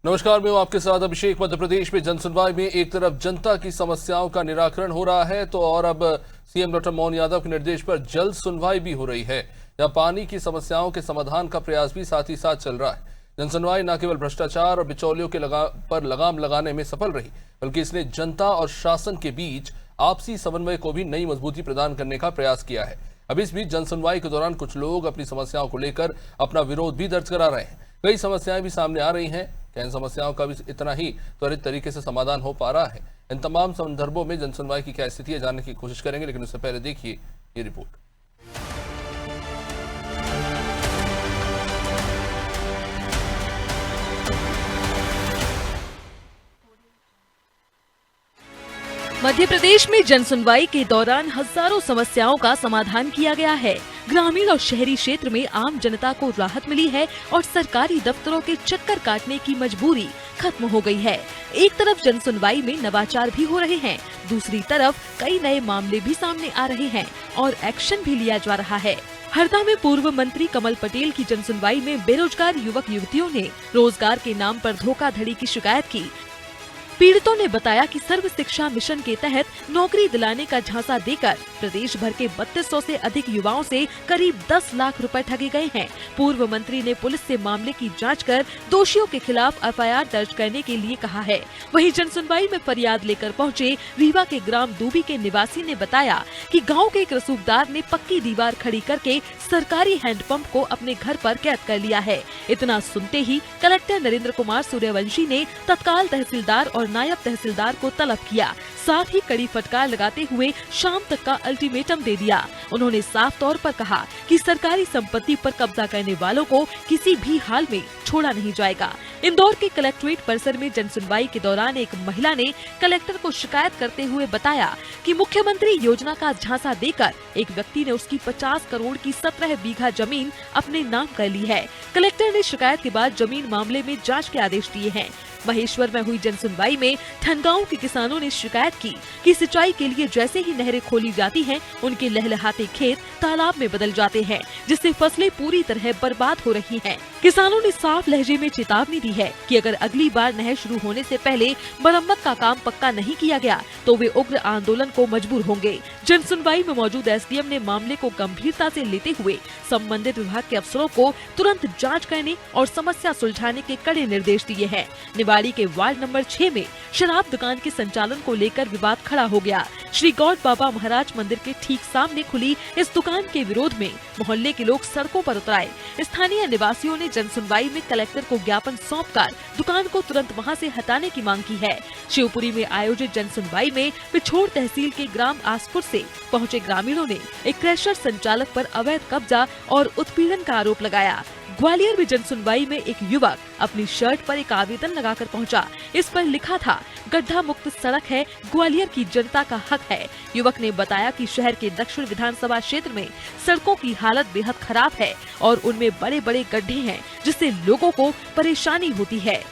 नमस्कार, मैं हूं आपके साथ अभिषेक। मध्य प्रदेश में जनसुनवाई में एक तरफ जनता की समस्याओं का निराकरण हो रहा है तो और अब सीएम डॉक्टर मोहन यादव के निर्देश पर जल्द सुनवाई भी हो रही है। यहाँ पानी की समस्याओं के समाधान का प्रयास भी साथ ही साथ चल रहा है। जनसुनवाई न केवल भ्रष्टाचार और बिचौलियों के पर लगाम लगाने में सफल रही, बल्कि इसने जनता और शासन के बीच आपसी समन्वय को भी नई मजबूती प्रदान करने का प्रयास किया है। अब इस बीच जनसुनवाई के दौरान कुछ लोग अपनी समस्याओं को लेकर अपना विरोध भी दर्ज करा रहे हैं। कई समस्याएं भी सामने आ रही हैं। क्या इन समस्याओं का भी इतना ही त्वरित तरीके से समाधान हो पा रहा है? इन तमाम संदर्भों में जनसुनवाई की क्या स्थिति है जानने की कोशिश करेंगे, लेकिन उससे पहले देखिए ये रिपोर्ट। मध्य प्रदेश में जनसुनवाई के दौरान हजारों समस्याओं का समाधान किया गया है। ग्रामीण और शहरी क्षेत्र में आम जनता को राहत मिली है और सरकारी दफ्तरों के चक्कर काटने की मजबूरी खत्म हो गई है। एक तरफ जनसुनवाई में नवाचार भी हो रहे हैं, दूसरी तरफ कई नए मामले भी सामने आ रहे हैं और एक्शन भी लिया जा रहा है। हरदा में पूर्व मंत्री कमल पटेल की जनसुनवाई में बेरोजगार युवक युवतियों ने रोजगार के नाम पर धोखाधड़ी की शिकायत की। पीड़ितों ने बताया कि सर्व शिक्षा मिशन के तहत नौकरी दिलाने का झांसा देकर प्रदेश भर के 3200 से अधिक युवाओं से करीब 10 लाख रुपए ठगे गए हैं। पूर्व मंत्री ने पुलिस से मामले की जांच कर दोषियों के खिलाफ एफआईआर दर्ज करने के लिए कहा है। वहीं जनसुनवाई में फरियाद लेकर पहुंचे रीवा के ग्राम दूबी के निवासी ने बताया कि गाँव के एक रसूखदार ने पक्की दीवार खड़ी करके सरकारी हैंडपंप को अपने घर पर कैद कर लिया है। इतना सुनते ही कलेक्टर नरेंद्र कुमार सूर्यवंशी ने तत्काल तहसीलदार और नायब तहसीलदार को तलब किया। साथ ही कड़ी फटकार लगाते हुए शाम तक का अल्टीमेटम दे दिया। उन्होंने साफ तौर पर कहा कि सरकारी संपत्ति पर कब्जा करने वालों को किसी भी हाल में छोड़ा नहीं जाएगा। इंदौर के कलेक्ट्रेट परिसर में जनसुनवाई के दौरान एक महिला ने कलेक्टर को शिकायत करते हुए बताया कि मुख्यमंत्री योजना का झांसा देकर एक व्यक्ति ने उसकी 50 करोड़ की 17 बीघा जमीन अपने नाम कर ली है। कलेक्टर ने शिकायत के बाद जमीन मामले में जांच के आदेश दिए हैं। महेश्वर में हुई जनसुनवाई में ठनगांव के किसानों ने शिकायत की कि सिंचाई के लिए जैसे ही नहरें खोली जाती हैं, उनके लहलहाते खेत तालाब में बदल जाते हैं, जिससे फसलें पूरी तरह बर्बाद हो रही हैं। किसानों ने साफ लहजे में चेतावनी दी है कि अगर अगली बार नहर शुरू होने से पहले मरम्मत का काम पक्का नहीं किया गया तो वे उग्र आंदोलन को मजबूर होंगे। जनसुनवाई में मौजूद एसडीएम ने मामले को गंभीरता से लेते हुए संबंधित विभाग के अफसरों को तुरंत जांच करने और समस्या सुलझाने के कड़े निर्देश दिए हैं। निवाड़ी के वार्ड नंबर 6 में शराब दुकान के संचालन को लेकर विवाद खड़ा हो गया। श्री गौड़ बाबा महाराज मंदिर के ठीक सामने खुली इस दुकान के विरोध में मोहल्ले के लोग सड़कों पर उतर आए। स्थानीय निवासियों ने जनसुनवाई में कलेक्टर को ज्ञापन सौंपकर दुकान को तुरंत वहां से हटाने की मांग की है। शिवपुरी में आयोजित जनसुनवाई में पिछोड़ तहसील के ग्राम आसपुर से पहुंचे ग्रामीणों ने एक क्रैशर संचालक पर अवैध कब्जा और उत्पीड़न का आरोप लगाया। ग्वालियर में जनसुनवाई में एक युवक अपनी शर्ट पर एक आवेदन लगाकर पहुंचा। इस पर लिखा था, गड्ढा मुक्त सड़क है, ग्वालियर की जनता का हक है। युवक ने बताया कि शहर के दक्षिण विधानसभा क्षेत्र में सड़कों की हालत बेहद खराब है और उनमें बड़े बड़े गड्ढे हैं, जिससे लोगों को परेशानी होती है।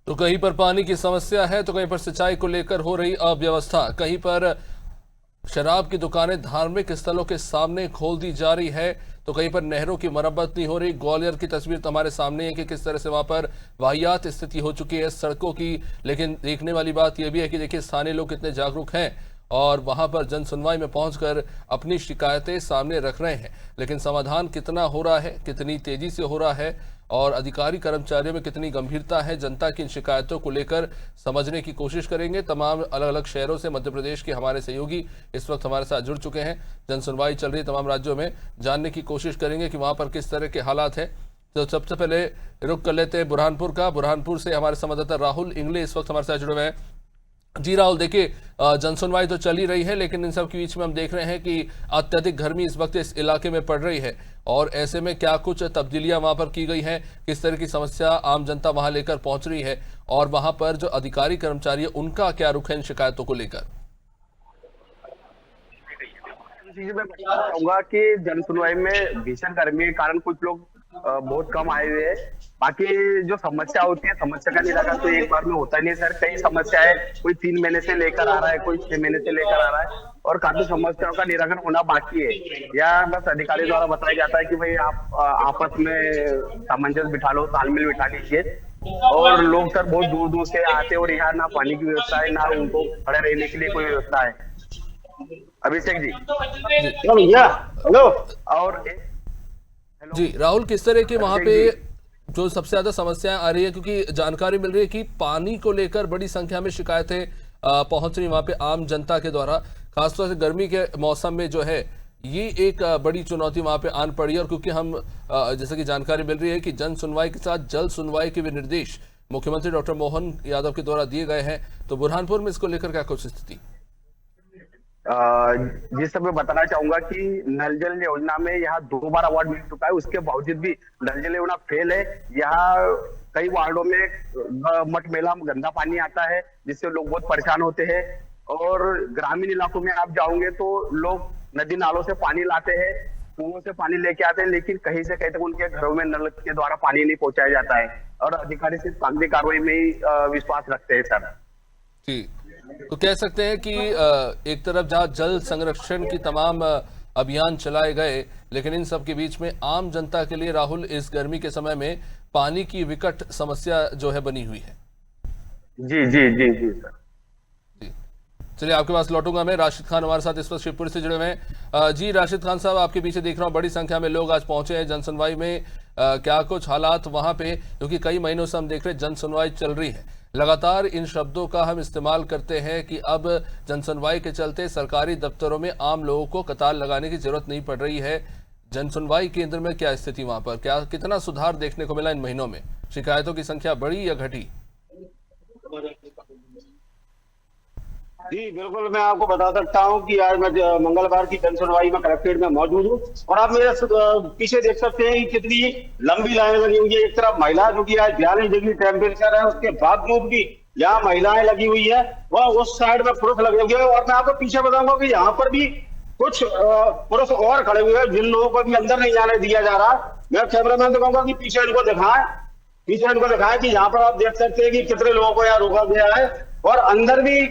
तो कहीं पर पानी की समस्या है तो कहीं पर सिंचाई को लेकर हो रही अव्यवस्था, कहीं पर शराब की दुकानें धार्मिक स्थलों के सामने खोल दी जा रही है तो कहीं पर नहरों की मरम्मत नहीं हो रही। ग्वालियर की तस्वीर तो हमारे सामने है कि किस तरह से वहां पर वाहियात स्थिति हो चुकी है सड़कों की। लेकिन देखने वाली बात यह भी है कि देखिए स्थानीय लोग कितने जागरूक हैं और वहां पर जन सुनवाई में पहुंचकर अपनी शिकायतें सामने रख रहे हैं। लेकिन समाधान कितना हो रहा है, कितनी तेजी से हो रहा है और अधिकारी कर्मचारियों में कितनी गंभीरता है, जनता की इन शिकायतों को लेकर समझने की कोशिश करेंगे। तमाम अलग अलग शहरों से मध्य प्रदेश के हमारे सहयोगी इस वक्त हमारे साथ जुड़ चुके हैं। जन सुनवाई चल रही तमाम राज्यों में, जानने की कोशिश करेंगे कि वहां पर किस तरह के हालात हैं। तो सबसे पहले रुख कर लेते हैं बुरहानपुर का। बुरहानपुर से हमारे संवाददाता राहुल इंगले इस वक्त हमारे साथ जुड़े हुए हैं। जी राहुल, देखिए जनसुनवाई तो चल ही रही है, लेकिन इन सब के बीच में हम देख रहे हैं कि अत्यधिक गर्मी इस वक्त इस इलाके में पड़ रही है और ऐसे में क्या कुछ तब्दीलियां वहां पर की गई हैं, किस तरह की समस्या आम जनता वहां लेकर पहुंच रही है और वहां पर जो अधिकारी कर्मचारी है उनका क्या रुख है इन शिकायतों को लेकर? मैं बताना चाहूंगा कि जन सुनवाई में भीषण गर्मी के कारण कुछ लोग बहुत कम आए हुए हैं। बाकी जो समस्या होती है, समस्या का निराकरण तो एक बार में होता नहीं है सर। कई समस्याएं कोई 3 महीने से लेकर आ रहा है, कोई 6 महीने से लेकर आ रहा है, और काफी समस्याओं का निराकरण होना बाकी है। या बस अधिकारी द्वारा बताया जाता है कि भाई आप आपस में सामंजस्य बिठा लो, तालमेल बिठा लीजिए। और लोग सर बहुत दूर दूर से आते हैं और यहाँ ना पानी की व्यवस्था है, ना उनको खड़े रहने के लिए कोई व्यवस्था है। अभिषेक जी, जी भैया हेलो। और हेलो जी राहुल, किस तरह की वहां पे अभिषेक जो सबसे ज्यादा समस्याएं आ रही है, क्योंकि जानकारी मिल रही है कि पानी को लेकर बड़ी संख्या में शिकायतें पहुंच रही वहां पे आम जनता के द्वारा, खासतौर से गर्मी के मौसम में जो है ये एक बड़ी चुनौती वहां पे आन पड़ी है। और क्योंकि हम जैसे कि जानकारी मिल रही है कि जन सुनवाई के साथ जल सुनवाई के भी निर्देश मुख्यमंत्री डॉक्टर मोहन यादव के द्वारा दिए गए हैं, तो बुरहानपुर में इसको लेकर क्या कुछ स्थिति? जिस सब मैं बताना चाहूंगा कि नल जल योजना में यहाँ 2 बार अवार्ड मिल चुका है, उसके बावजूद भी नल जल योजना फेल है। यहाँ कई वार्डों में मट मेला गंदा पानी आता है, जिससे लोग बहुत परेशान होते हैं। और ग्रामीण इलाकों में आप जाओगे तो लोग नदी नालों से पानी लाते हैं, कुओं से पानी लेके आते हैं, लेकिन कहीं से कहीं तक उनके घरों में नल के द्वारा पानी नहीं पहुंचाया जाता है। और अधिकारी सिर्फ कागजी कार्रवाई में ही विश्वास रखते हैं सर। जी, तो कह सकते हैं कि एक तरफ जहां जल संरक्षण की तमाम अभियान चलाए गए, लेकिन इन सब के बीच में आम जनता के लिए राहुल इस गर्मी के समय में पानी की विकट समस्या जो है बनी हुई है। जी जी जी जी सर। जी, चलिए आपके पास लौटूंगा मैं। राशिद खान हमारे साथ इस वक्त शिवपुरी से जुड़े हुए हैं। जी राशिद खान साहब, आपके पीछे देख रहा हूँ बड़ी संख्या में लोग आज पहुंचे हैं जन सुनवाई में। क्या कुछ हालात वहां पे, क्योंकि कई महीनों से हम देख रहे हैं जन सुनवाई चल रही है, लगातार इन शब्दों का हम इस्तेमाल करते हैं कि अब जनसुनवाई के चलते सरकारी दफ्तरों में आम लोगों को कतार लगाने की जरूरत नहीं पड़ रही है। जनसुनवाई केंद्र में क्या स्थिति वहां पर, क्या कितना सुधार देखने को मिला इन महीनों में? शिकायतों की संख्या बढ़ी या घटी? जी बिल्कुल, मैं आपको बता सकता हूं कि आज मैं मंगलवार की जनसुनवाई में कलेक्ट्रेट में मौजूद हूं, और आप मेरे पीछे देख सकते हैं कि कितनी लंबी लाइन लगी हुई है। एक तरफ महिला, जो कि आज 42 डिग्री टेम्परेचर है, उसके बावजूद भी यहाँ महिलाएं लगी हुई है, वह उस साइड में पुरुष लगे हुए हैं। और मैं आपको पीछे बताऊंगा कि यहाँ पर भी कुछ पुरुष और खड़े हुए हैं, जिन लोगों को भी अंदर नहीं जाने दिया जा रहा। मैं कैमरामैन से कहूंगा कि पीछे इनको दिखाएं कि यहाँ पर आप देख सकते हैं कि कितने लोगों को यहाँ रोका गया है, और अंदर भी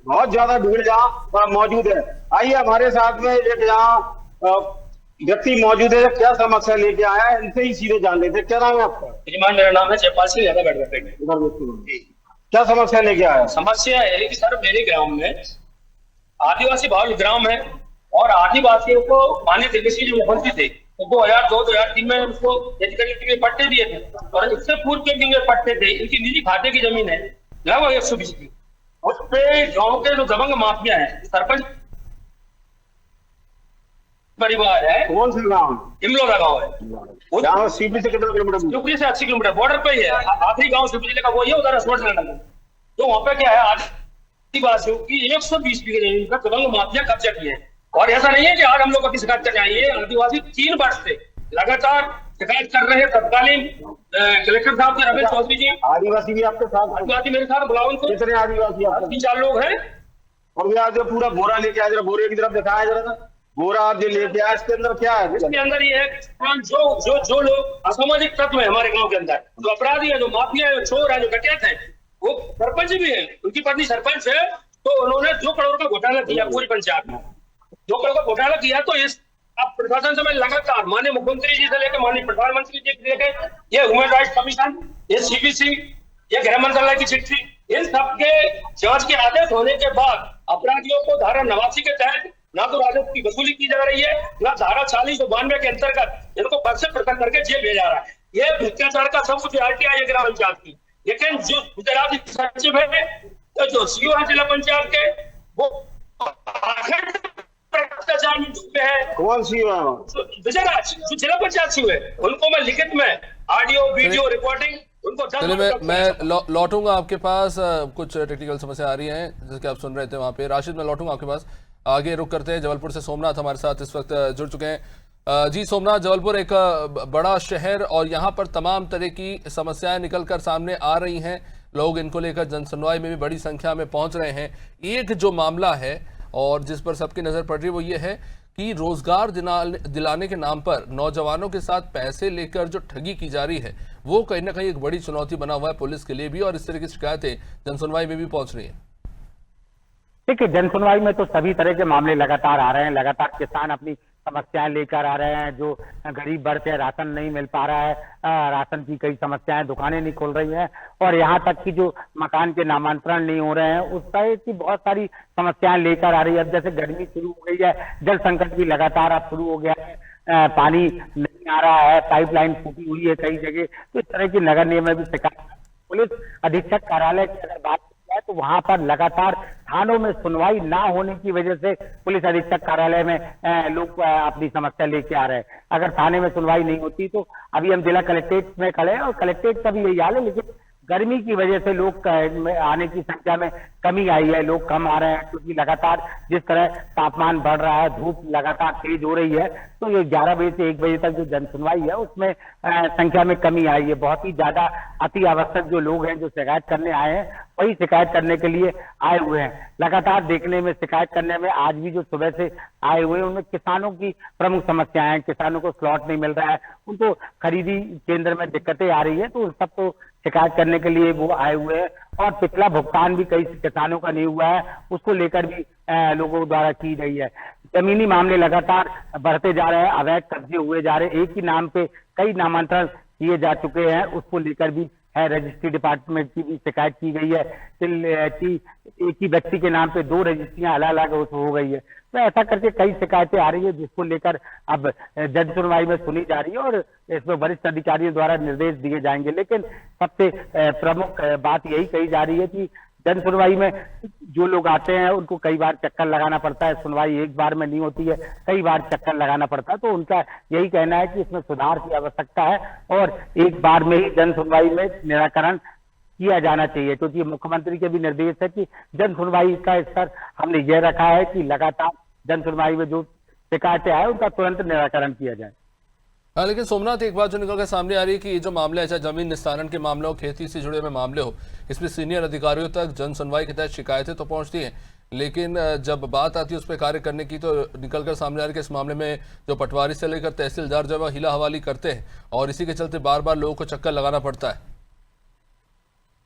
बहुत ज्यादा भीड़ यहाँ मौजूद है। आइए, हमारे साथ में एक यहाँ व्यक्ति मौजूद है, क्या समस्या लेके आया है, इनसे ही सीधे जान लेते हैं। क्या नाम है आपका? श्रीमान, मेरा नाम है जयपाल सिंह, ज्यादा बैठ बैठे। क्या समस्या लेके आया? समस्या है कि सर मेरे ग्राम में आदिवासी बहुल ग्राम है, और आदिवासियों को पानी देने से जो मुख्यमंत्री थे तो 2002-2003 में उनको के पट्टे दिए थे, और इससे पूर्व के दिन पट्टे थे। इनकी निजी खाते की जमीन है लगभग 120 की। उस पे गाँव के जो दबंग माफिया है, सरपंच परिवार है। कौन सा गाँव? इमलोरा गाँव है। यहाँ सीपी से कितना किलोमीटर? शिवपुरी से 80 किलोमीटर बॉर्डर पे ही है। आखिरी गाँव शिवपुरी जिले का वो है, उधर असमर्थ नगर। तो वहाँ पे क्या है, आदिवासियों की 120 बीघे जमीन पर दबंग माफिया कब्जा किए हैं। और ऐसा नहीं है कि आज हम लोग अपनी शिकायत करने आए हैं। आदिवासी 3 वर्ष से लगातार शिकायत कर रहे हैं। तत्कालीन कलेक्टर साहब थे रमेश चौधरी जी। आदिवासी भी आपके साथ? आदिवासी मेरे साथ, बुलाओ उनको। कितने आदिवासी? 3-4 लोग हैं। और भी आज पूरा बोरा लेके आए, जरा बोरे की तरफ दिखाया जरा सा। बोरा आप जो लेके आए, इसके अंदर क्या है? इसके अंदर ये है जो लोग असामाजिक तत्व है हमारे गांव के अंदर, जो अपराधी है, जो माफिया है, जो चोर है, जो डकैत है, वो सरपंच भी है। उनकी पत्नी सरपंच है। तो उन्होंने 2 करोड़ का घोटाला किया पूरी पंचायत में। 2 करोड़ का घोटाला किया। तो इस अब प्रशासन से मैं लगातार माननीय मुख्यमंत्री जी से लेकर माननीय प्रधानमंत्री जी से लेकर ये ह्यूमन राइट्स कमीशन, ये सीबीसी, ये गृह मंत्रालय की चिट्ठी, इन सबके जांच के आदेश होने के बाद अपराधियों को धारा 89 के तहत ना तो राजस्व की वसूली की जा रही है, ना धारा 40-92 के अंतर्गत इनको पद से पृथक करके जेल भेजा रहा है। ये भ्रष्टाचार का सब कुछ रियलिटी है ग्राम पंचायत की। लेकिन जो गुजरात सचिव है, तो जो सीओ है जिला पंचायत के, वो भ्रष्टाचार में डूबे हैं। कौन सी विजयराज जो जिला पंचायत सीओ है, उनको मैं लिखित में ऑडियो वीडियो रिकॉर्डिंग उनको। चलिए मैं लौटूंगा आपके पास। कुछ टेक्निकल समस्या आ रही है जैसे कि आप सुन रहे थे वहां पे। राशिद, मैं लौटूंगा आपके पास। आगे रुक करते हैं। जबलपुर से सोमनाथ हमारे साथ इस वक्त जुड़ चुके हैं। जी सोमनाथ, जबलपुर एक बड़ा शहर और यहाँ पर तमाम तरह की समस्याएं निकल कर सामने आ रही हैं। लोग इनको लेकर जनसुनवाई में भी बड़ी संख्या में पहुंच रहे हैं। एक जो मामला है और जिस पर सबकी नजर पड़ रही है वो ये है कि रोजगार दिलाने के नाम पर नौजवानों के साथ पैसे लेकर जो ठगी की जा रही है वो कहीं ना कहीं एक बड़ी चुनौती बना हुआ है पुलिस के लिए भी, और इस तरह की शिकायतें जनसुनवाई में भी पहुंच रही है। देखिए, जनसुनवाई में तो सभी तरह के मामले लगातार आ रहे हैं। लगातार किसान अपनी समस्याएं लेकर आ रहे हैं। जो गरीब वर्ग है, राशन नहीं मिल पा रहा है, राशन की कई समस्याएं, दुकानें नहीं खुल रही हैं, और यहाँ तक कि जो मकान के नामांतरण नहीं हो रहे हैं, उस तरह की बहुत सारी समस्याएं लेकर आ रही है। अब जैसे गर्मी शुरू हो गई है, जल संकट भी लगातार अब शुरू हो गया है, पानी नहीं आ रहा है, पाइपलाइन फूटी हुई है कई जगह। तो इस तरह की नगर निगम में भी शिकायत, पुलिस अधीक्षक कार्यालय की अगर बात तो वहां पर लगातार थानों में सुनवाई ना होने की वजह से पुलिस अधीक्षक कार्यालय में लोग अपनी समस्या लेके आ रहे हैं। अगर थाने में सुनवाई नहीं होती तो अभी हम जिला कलेक्ट्रेट में खड़े हैं और कलेक्ट्रेट का भी यही हाल है, लेकिन गर्मी की वजह से लोग आने की संख्या में कमी आई है, लोग कम आ रहे हैं, क्योंकि लगातार जिस तरह तापमान बढ़ रहा है, धूप लगातार तेज हो रही है, तो ये 11 बजे से 1 बजे तक जो जनसुनवाई है उसमें संख्या में कमी आई है। बहुत ही ज्यादा अति आवश्यक जो लोग हैं, जो शिकायत करने आए हैं, वही शिकायत करने के लिए आए हुए हैं। लगातार देखने में, शिकायत करने में, आज भी जो सुबह से आए हुए हैं उनमें किसानों की प्रमुख समस्याएं हैं। किसानों को स्लॉट नहीं मिल रहा है, उनको खरीदी केंद्र में दिक्कतें आ रही है, तो उन सबको शिकायत करने के लिए वो आए हुए हैं। और पिछला भुगतान भी कई किसानों का नहीं हुआ है, उसको लेकर भी लोगों द्वारा की गई है। जमीनी मामले लगातार बढ़ते जा रहे हैं, अवैध कब्जे हुए जा रहे हैं, एक ही नाम पे कई नामांतरण किए जा चुके हैं, उसको लेकर भी है रजिस्ट्री डिपार्टमेंट की भी शिकायत की गई है कि एक ही व्यक्ति के नाम पे 2 रजिस्ट्रियां अलग अलग हो गई है। तो ऐसा करके कई शिकायतें आ रही है, जिसको लेकर अब जन सुनवाई में सुनी जा रही है और इसमें वरिष्ठ अधिकारियों द्वारा निर्देश दिए जाएंगे। लेकिन सबसे प्रमुख बात यही कही जा रही है कि जन सुनवाई में जो लोग आते हैं उनको कई बार चक्कर लगाना पड़ता है, सुनवाई एक बार में नहीं होती है, कई बार चक्कर लगाना पड़ता है। तो उनका यही कहना है कि इसमें सुधार की आवश्यकता है और एक बार में ही जन सुनवाई में निराकरण किया जाना चाहिए, क्योंकि मुख्यमंत्री के भी निर्देश है कि जन सुनवाई का स्तर हमने यह रखा है कि लगातार जन सुनवाई में जो शिकायतें आए उनका तुरंत निराकरण किया जाए। हाँ, लेकिन सोमनाथ, एक बात जो निकल कर सामने आ रही है कि ये जो मामले है, चाहे जमीन निस्तारण के मामले हो, खेती से जुड़े हुए मामले हो, इसमें सीनियर अधिकारियों तक जन सुनवाई के तहत शिकायतें तो पहुंचती हैं, लेकिन जब बात आती है उस पर कार्य करने की तो निकल कर सामने आ रही है कि इस मामले में जो पटवारी से लेकर तहसीलदार जो है हिला हवाली करते हैं और इसी के चलते बार बार लोगों को चक्कर लगाना पड़ता है।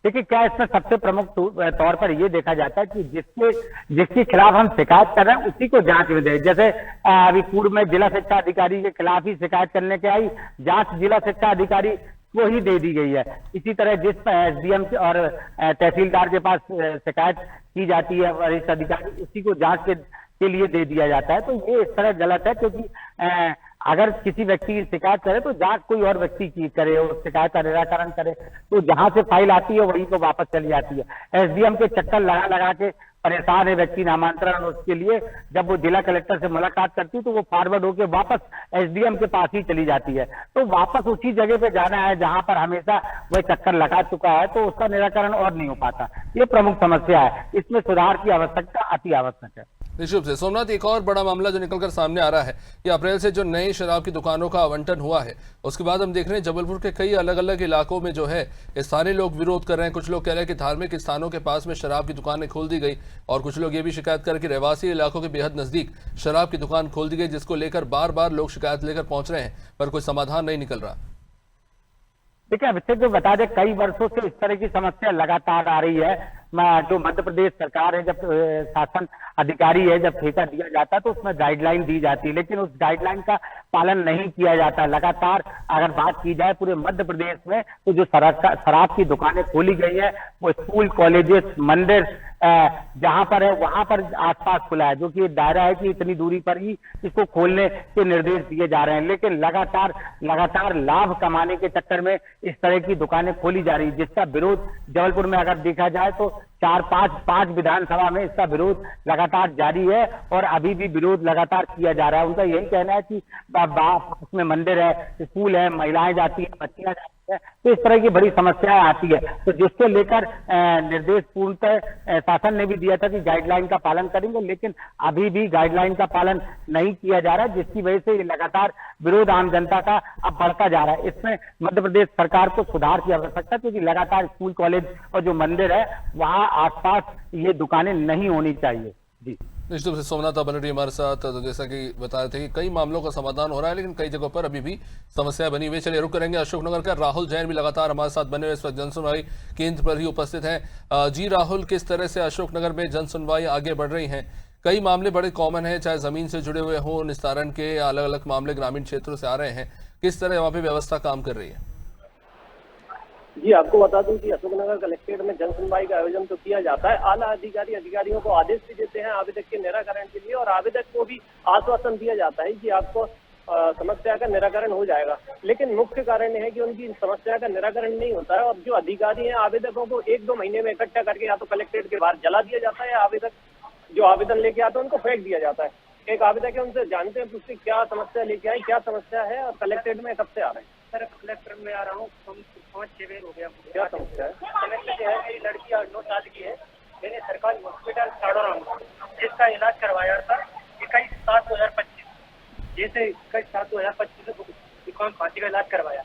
देखिए, क्या इसमें सबसे प्रमुख तौर पर यह देखा जाता है कि जिसके खिलाफ हम शिकायत कर रहे हैं उसी को जांच में दे। जैसे अभी पूर्व में जिला शिक्षा अधिकारी के खिलाफ ही शिकायत करने के आई, जांच जिला शिक्षा अधिकारी को ही दे दी गई है। इसी तरह जिस एसडीएम और तहसीलदार के पास शिकायत की जाती है वरिष्ठ अधिकारी, उसी को जांच के लिए दे दिया जाता है। तो ये इस तरह गलत है, क्योंकि अगर किसी व्यक्ति की शिकायत करे तो जांच कोई और व्यक्ति की करे और शिकायत का निराकरण करे, तो जहां से फाइल आती है वहीं को वापस चली जाती है। एसडीएम के चक्कर लगा लगा के परेशान है व्यक्ति नामांतरण, उसके लिए जब वो जिला कलेक्टर से मुलाकात करती है तो वो फॉरवर्ड होकर वापस एसडीएम के पास ही चली जाती है। तो वापस उसी जगह पे जाना है जहां पर हमेशा वह चक्कर लगा चुका है, तो उसका निराकरण और नहीं हो पाता। ये प्रमुख समस्या है, इसमें सुधार की आवश्यकता अति आवश्यक है। निश्चित रूप से। सोमनाथ, एक और बड़ा मामला जो निकलकर सामने आ रहा है कि अप्रैल से जो नई शराब की दुकानों का आवंटन हुआ है, उसके बाद हम देख रहे हैं जबलपुर के कई अलग अलग इलाकों में जो है स्थानीय लोग विरोध कर रहे हैं। कुछ लोग कह रहे हैं कि धार्मिक स्थानों के पास में शराब की दुकानें खोल दी गई, और कुछ लोग ये भी शिकायत कर कि रहवासी इलाकों के बेहद नजदीक शराब की दुकान खोल दी गई, जिसको लेकर बार बार लोग शिकायत लेकर पहुंच रहे हैं, पर कोई समाधान नहीं निकल रहा। देखिए, अभिषेक जो बता दें, कई वर्षों से इस तरह की समस्या लगातार आ रही है। जो मध्य प्रदेश सरकार है, जब शासन अधिकारी है, जब ठेका दिया जाता है तो उसमें गाइडलाइन दी जाती है, लेकिन उस गाइडलाइन का पालन नहीं किया जाता। लगातार अगर बात की जाए पूरे मध्य प्रदेश में, तो जो शराब की दुकानें खोली गई है वो स्कूल, कॉलेजेस, मंदिर जहां पर है वहां पर आसपास खुला है, जो कि दायरा है कि इतनी दूरी पर ही इसको खोलने के निर्देश दिए जा रहे हैं। लेकिन लगातार लाभ कमाने के चक्कर में इस तरह की दुकानें खोली जा रही है, जिसका विरोध जबलपुर में अगर देखा जाए तो 4-5 विधानसभा में इसका विरोध लगातार जारी है और अभी भी विरोध लगातार किया जा रहा है। उनका यही कहना है कि उसमें मंदिर है, स्कूल है, महिलाएं जाती है, बच्चियां जाती है, तो इस तरह की बड़ी समस्याएं आती है। तो जिसको लेकर निर्देश पूर्णतः शासन ने भी दिया था कि गाइडलाइन का पालन करेंगे, लेकिन अभी भी गाइडलाइन का पालन नहीं किया जा रहा है, जिसकी वजह से लगातार विरोध आम जनता का अब बढ़ता जा रहा है। इसमें मध्य प्रदेश सरकार को सुधार की आवश्यकता है, क्योंकि लगातार स्कूल, कॉलेज और जो मंदिर है वहां आसपास ये दुकानें नहीं होनी चाहिए। जी। निश्चित रूप से सोमनाथ बनर्जी हमारे साथ, तो जैसा कि बता रहे थे कि कई मामलों का समाधान हो रहा है, लेकिन कई जगहों पर अभी भी समस्या बनी हुई। चलिए रुक करेंगे अशोकनगर का। राहुल जैन भी लगातार हमारे साथ बने हुए इस वक्त जनसुनवाई केंद्र पर ही उपस्थित हैं। जी राहुल, किस तरह से अशोकनगर में जनसुनवाई आगे बढ़ रही है? कई मामले बड़े कॉमन हैं, चाहे जमीन से जुड़े हुए हों, निस्तारण के अलग अलग मामले ग्रामीण क्षेत्रों से आ रहे हैं। किस तरह वहाँ पे व्यवस्था काम कर रही है? जी, आपको बता दूं कि अशोकनगर कलेक्ट्रेट में जन सुनवाई का आयोजन तो किया जाता है। आला अधिकारियों को आदेश भी देते हैं आवेदक के निराकरण के लिए, और आवेदक को भी आश्वासन दिया जाता है कि आपको समस्या का निराकरण हो जाएगा। लेकिन मुख्य कारण है कि उनकी समस्या का निराकरण नहीं होता है, और जो अधिकारी हैं आवेदकों को 1-2 महीने में इकट्ठा करके या तो कलेक्ट्रेट के बाहर जला दिया जाता है, या आवेदक जो आवेदन लेके आते हैं उनको फेंक दिया जाता है। एक आवेदक है, उनसे जानते हैं पूछते क्या समस्या लेके आए, क्या समस्या है, और कलेक्ट्रेट में कब से आ रहे हैं? सर, कलेक्टर में आ रहा हूँ 5-6 दिन हो गया। क्या समस्या है? समस्या है, मेरी लड़की 8-9 साल की है। मैंने सरकारी हॉस्पिटल साड़ोराम जिसका इलाज करवाया सर 21/7/2025, जैसे 21/7/2025 से जुकाम खांसी का इलाज करवाया।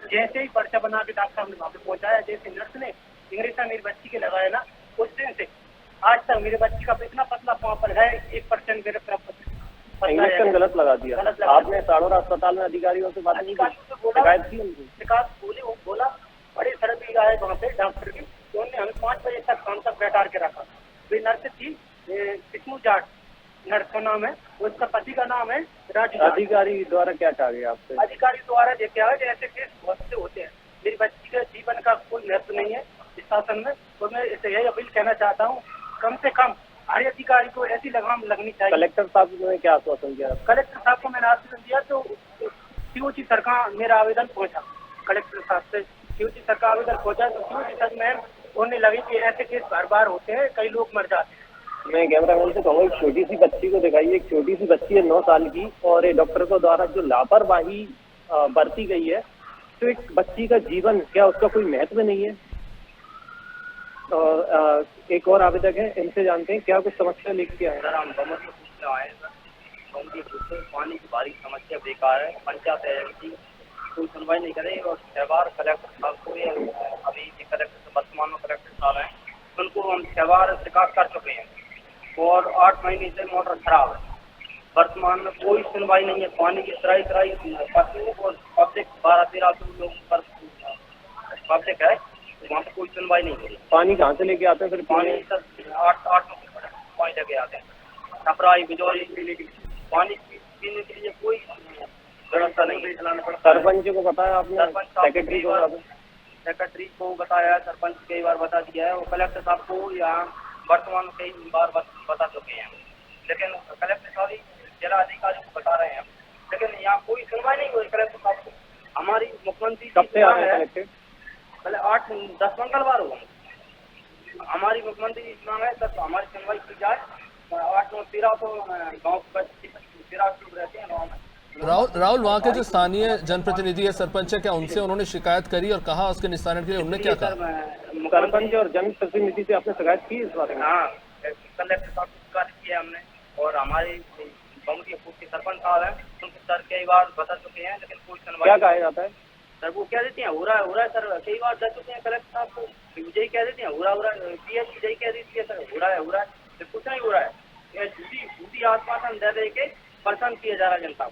जैसे ही पर्चा बना के डॉक्टर साहब ने वहाँ पे पहुँचाया, जैसे नर्स ने इंग्रेसा मेरी बच्ची के लगाया ना, उस दिन से आज तक मेरे बच्ची का इतना पतला पाँव पर है, 1% मेरे तरफ इंजेक्शन गलत लगा दिया। आपने साड़ोरा अस्पताल में अधिकारियों से बात नहीं की, शिकायत की उनकी? शिकायत बोला बड़े सर भी आए वहाँ पे डॉक्टर की, तो उन्होंने हमें 5 बजे तक शाम तक बैठा के रखा। वे नर्स थी किस्मू जाट नर्स का नाम है, उसका पति का नाम है राजू। अधिकारी द्वारा क्या कहा गया आपसे? अधिकारी द्वारा देखा है ऐसे केस बहुत से होते हैं, मेरी बच्ची के जीवन का कोई महत्व नहीं है इस शासन में, तो मैं इसे यही अपील कहना चाहता हूँ, कम से कम हर अधिकारी को ऐसी लगाम लगनी चाहिए। कलेक्टर साहब ने क्या आश्वासन दिया? कलेक्टर साहब को मैंने आश्वासन दिया, तो सीओसी सर का मेरा आवेदन पहुंचा कलेक्टर साहब से। सीओसी सर का आवेदन पहुंचा तो सीओसी सर में होने लगी कि ऐसे केस बार बार होते हैं, कई लोग मर जाते हैं। मैं कैमरामैन से कहूँगा एक छोटी सी बच्ची को दिखाइए। एक छोटी सी बच्ची है 9 साल की, और ये डॉक्टर को द्वारा जो लापरवाही बरती गई है, तो एक बच्ची का जीवन क्या उसका कोई महत्व नहीं है? और एक और आवेदक है, इनसे जानते हैं क्या कुछ समस्या लेके आए? सर, हम गवर्नमेंट को पूछने आए हैं, पानी की भारी समस्या बेकार है, पंचायत है की कोई सुनवाई नहीं करे, और 6 बार कलेक्टर साहब को, अभी कलेक्टर वर्तमान में कलेक्टर साहब हैं, उनको हम 6 बार शिकायत कर चुके हैं, और 8 महीने से मोटर खराब है। वर्तमान में कोई सुनवाई नहीं है, पानी की तराई पब्लिक 12-13 लोग पर पब्लिक है, वहाँ पे कोई सुनवाई नहीं है। पानी कहाँ से लेके आते हैं फिर? पानी सर 8 पानी लेके आते हैं, छपराई बिजौरी पानी पीने के लिए कोई व्यवस्था नहीं है, चलाना पड़ता है। सरपंच को बताया आपने? सेक्रेटरी को बताया, सरपंच कई बार बता दिया है, और कलेक्टर साहब को यहाँ वर्तमान में कई बार बता चुके हैं, लेकिन कलेक्टर साहब जिला अधिकारी को बता रहे हैं, लेकिन यहाँ कोई सुनवाई नहीं हुई कलेक्टर साहब को। हमारी मुख्यमंत्री कब से आ रहे हैं कलेक्टर? पहले 8-10 मंगलवार हुआ हमारी मुख्यमंत्री की मांग है सर, तो हमारी सुनवाई की जाए। 8-9-13 तो गाँव 13 लोग रहते हैं गाँव में। राहुल, वहाँ के जो स्थानीय जनप्रतिनिधि है, सरपंच है, क्या उनसे उन्होंने शिकायत करी और कहा उसके निस्तारण के लिए उन्होंने क्या कहा? सरपंच और जनप्रतिनिधि से आपने शिकायत की इस बारे में? हाँ, कलेक्टर साहब को शिकायत किया हमने, और हमारे गाँव के सरपंच साहब हैं, उनके सर कई बार बता चुके हैं, लेकिन कोई सुनवाई। क्या कहा जाता है सर? वो क्या देते हैं, हो रहा है सर, कई बार दे चुके हैं कलेक्टर साहब को, यही कह देते हैं हो रहा है, पीएच यही कह देती है सर, हो रहा है, कुछ नहीं हो रहा है। झूठी आश्वासन दे दे के परेशान किया जा रहा है जनता को।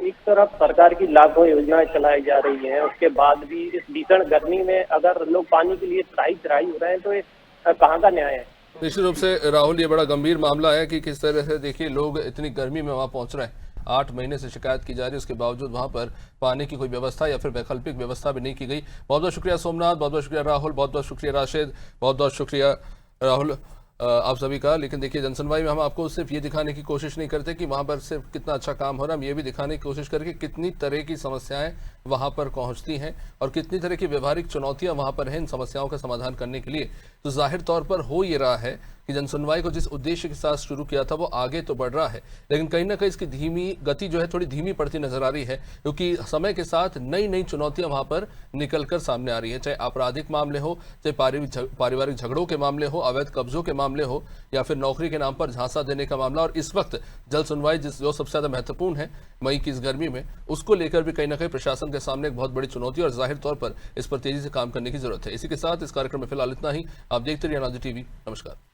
एक तरफ सरकार की लाखों योजनाएं चलाई जा रही हैं, उसके बाद भी इस भीषण गर्मी में अगर लोग पानी के लिए त्राही हो रहे हैं, तो ये कहाँ का न्याय है? निश्चित रूप से राहुल, ये बड़ा गंभीर मामला है कि किस तरह से देखिए लोग इतनी गर्मी में वहां पहुंच रहे हैं। 8 महीने से शिकायत की जा रही है, उसके बावजूद वहां पर पानी की कोई व्यवस्था या फिर वैकल्पिक व्यवस्था भी नहीं की गई। बहुत बहुत शुक्रिया सोमनाथ, बहुत बहुत शुक्रिया राहुल, बहुत बहुत शुक्रिया राशिद, बहुत बहुत शुक्रिया राहुल आप सभी का। लेकिन देखिए जनसुनवाई में हम आपको सिर्फ ये दिखाने की कोशिश नहीं करते कि वहां पर सिर्फ कितना अच्छा काम हो रहा है, हम ये भी दिखाने की कोशिश करके कितनी तरह की समस्याएं वहां पर पहुंचती हैं और कितनी तरह की व्यवहारिक चुनौतियां वहां पर हैं इन समस्याओं का समाधान करने के लिए। तो जाहिर तौर पर हो ये रहा है कि जनसुनवाई को जिस उद्देश्य के साथ शुरू किया था वो आगे तो बढ़ रहा है, लेकिन कहीं ना कहीं इसकी धीमी गति जो है थोड़ी धीमी पड़ती नजर आ रही है, क्योंकि समय के साथ नई नई चुनौतियां वहां पर निकलकर सामने आ रही है। चाहे आपराधिक मामले हो, चाहे पारिवारिक झगड़ों के मामले हो, अवैध कब्जों के मामले हो, या फिर नौकरी के नाम पर झांसा देने का मामला। और इस वक्त जल सुनवाई जो सबसे ज्यादा महत्वपूर्ण है मई की इस गर्मी में, उसको लेकर भी कहीं ना कहीं प्रशासन के सामने एक बहुत बड़ी चुनौती और जाहिर तौर पर इस पर तेजी से काम करने की जरूरत है। इसी के साथ इस कार्यक्रम में फिलहाल इतना ही। आप देखते रहिए अनादि टीवी। नमस्कार।